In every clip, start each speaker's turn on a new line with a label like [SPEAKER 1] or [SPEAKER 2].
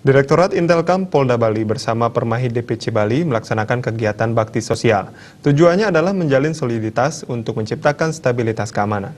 [SPEAKER 1] Direktorat Intelkam Polda Bali bersama Permahid DPC Bali melaksanakan kegiatan bakti sosial. Tujuannya adalah menjalin soliditas untuk menciptakan stabilitas keamanan.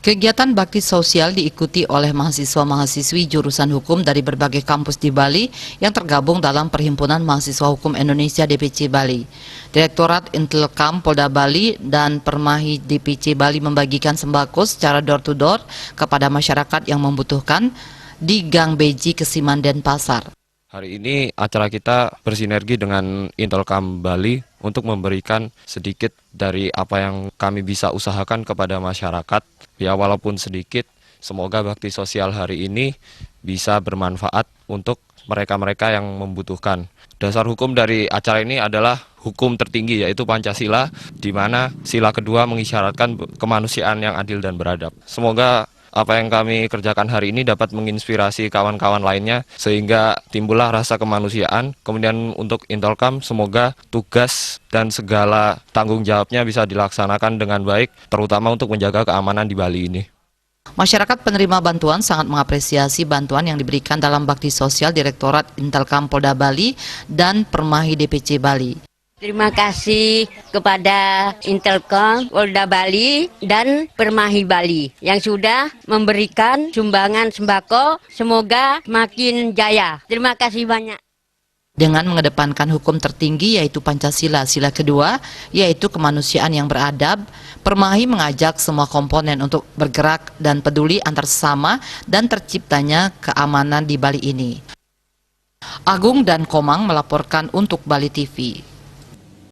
[SPEAKER 2] Kegiatan bakti sosial diikuti oleh mahasiswa-mahasiswi jurusan hukum dari berbagai kampus di Bali yang tergabung dalam Perhimpunan Mahasiswa Hukum Indonesia DPC Bali. Direktorat Intelkam Polda Bali dan Permahid DPC Bali membagikan sembako secara door-to-door kepada masyarakat yang membutuhkan di Gang Beji, Kesiman, Denpasar.
[SPEAKER 3] Hari ini acara kita bersinergi dengan Intelkam Bali untuk memberikan sedikit dari apa yang kami bisa usahakan kepada masyarakat. Ya walaupun sedikit, semoga bakti sosial hari ini bisa bermanfaat untuk mereka-mereka yang membutuhkan. Dasar hukum dari acara ini adalah hukum tertinggi yaitu Pancasila, di mana sila kedua mengisyaratkan kemanusiaan yang adil dan beradab. Semoga apa yang kami kerjakan hari ini dapat menginspirasi kawan-kawan lainnya sehingga timbullah rasa kemanusiaan. Kemudian untuk Intelkam semoga tugas dan segala tanggung jawabnya bisa dilaksanakan dengan baik, terutama untuk menjaga keamanan di Bali ini.
[SPEAKER 2] Masyarakat penerima bantuan sangat mengapresiasi bantuan yang diberikan dalam bakti sosial Direktorat Intelkam Polda Bali dan Permahid DPC Bali.
[SPEAKER 4] Terima kasih kepada Intelkam Polda Bali dan Permahid Bali yang sudah memberikan sumbangan sembako. Semoga makin jaya. Terima kasih banyak.
[SPEAKER 2] Dengan mengedepankan hukum tertinggi yaitu Pancasila, sila kedua yaitu kemanusiaan yang beradab, Permahid mengajak semua komponen untuk bergerak dan peduli antar sesama dan terciptanya keamanan di Bali ini. Agung dan Komang melaporkan untuk Bali TV.